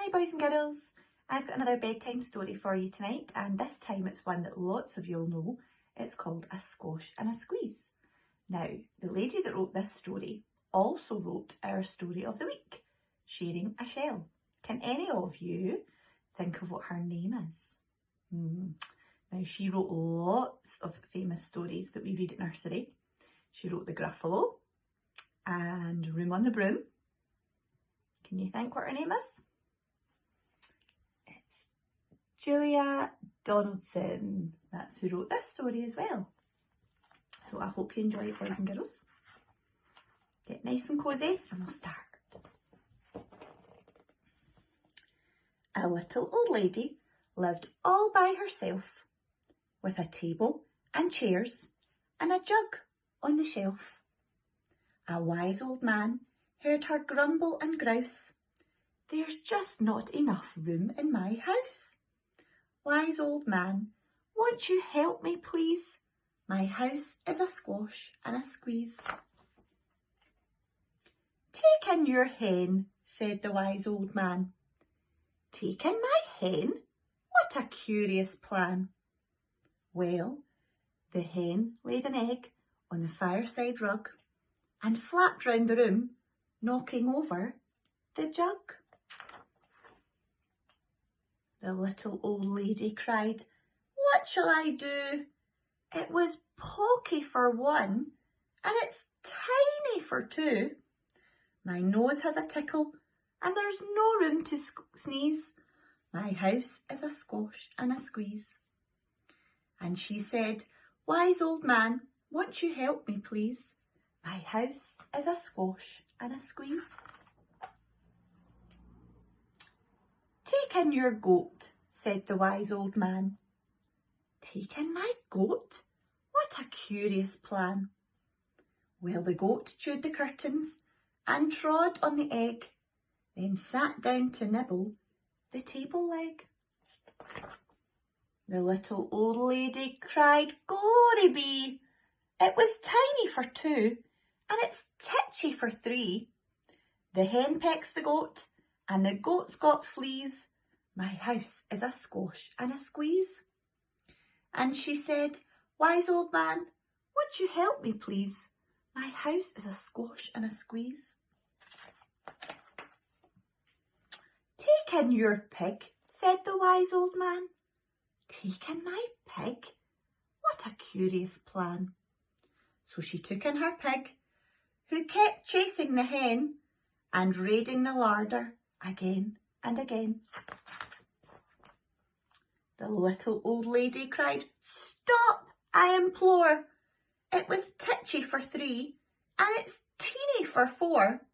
Hi boys and girls, I've got another bedtime story for you tonight, and this time it's one that lots of you'll know. It's called A Squash and a Squeeze. Now, the lady that wrote this story also wrote our story of the week, Sharing a Shell. Can any of you think of what her name is? Now, she wrote lots of famous stories that we read at nursery. She wrote The Gruffalo and Room on the Broom. Can you think what her name is? It's Julia Donaldson. That's who wrote this story as well. So I hope you enjoy it, boys and girls. Get nice and cosy and we'll start. A little old lady lived all by herself, with a table and chairs and a jug on the shelf. A wise old man heard her grumble and grouse. "There's just not enough room in my house. Wise old man, won't you help me please? My house is a squash and a squeeze." "Take in your hen," said the wise old man. "Take in my hen? What a curious plan." Well, the hen laid an egg on the fireside rug and flapped round the room, knocking over the jug. The little old lady cried, "What shall I do? It was poky for one, and it's tiny for two. My nose has a tickle, and there's no room to sneeze. My house is a squash and a squeeze." And she said, "Wise old man, won't you help me please? My house is a squash and a squeeze." "Take in your goat," said the wise old man. "Take in my goat? What a curious plan." Well, the goat chewed the curtains and trod on the egg, then sat down to nibble the table leg. The little old lady cried, "Glory be! It was tiny for two, and it's titchy for three. The hen pecks the goat, and the goat's got fleas. My house is a squash and a squeeze." And she said, "Wise old man, won't you help me please? My house is a squash and a squeeze." "Take in your pig," said the wise old man. "Take in my pig? What a curious plan." So she took in her pig, who kept chasing the hen and raiding the larder again and again. The little old lady cried, "Stop, I implore! It was titchy for three, and it's teeny for four.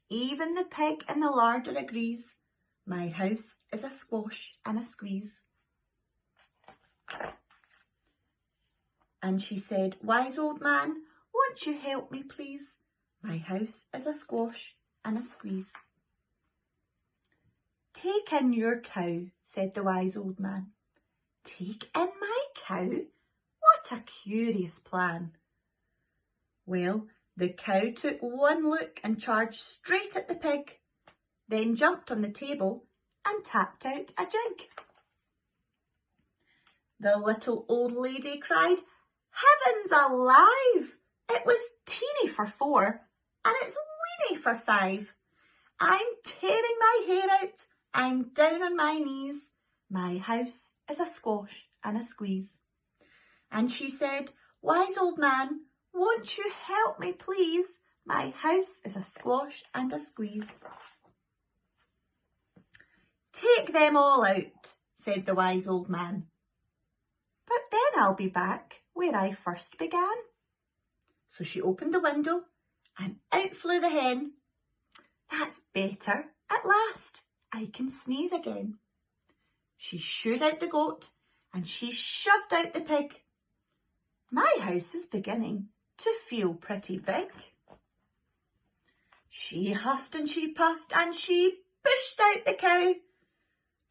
Even the pig in the larder agrees. My house is a squash and a squeeze." And she said, "Wise old man, won't you help me please? My house is a squash and a squeeze." "Take in your cow," said the wise old man. "Take in my cow? What a curious plan." Well, the cow took one look and charged straight at the pig, then jumped on the table and tapped out a jig. The little old lady cried, "Heavens alive! It was teeny for four, and it's weeny for five. I'm tearing my hair out, I'm down on my knees. My house is a squash and a squeeze." And she said, "Wise old man, won't you help me please? My house is a squash and a squeeze." "Take them all out," said the wise old man. "But then I'll be back where I first began." So she opened the window and out flew the hen. "That's better. At last I can sneeze again." She shooed out the goat and she shoved out the pig. My house is beginning to feel pretty big. She huffed and she puffed and she pushed out the cow.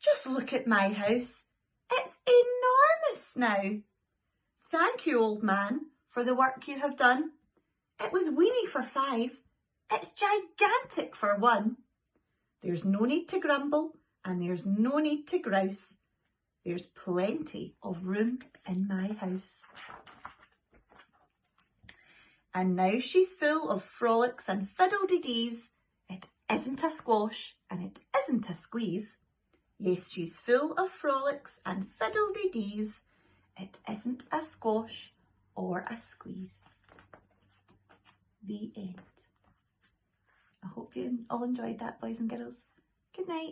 "Just look at my house. It's enormous now. Thank you, old man, for the work you have done. It was weeny for five. It's gigantic for one. There's no need to grumble and there's no need to grouse. There's plenty of room in my house. And now she's full of frolics and fiddle-de-dees. It isn't a squash and it isn't a squeeze. Yes, she's full of frolics and fiddle-de-dees. It isn't a squash or a squeeze. The end. I hope you all enjoyed that, boys and girls. Good night.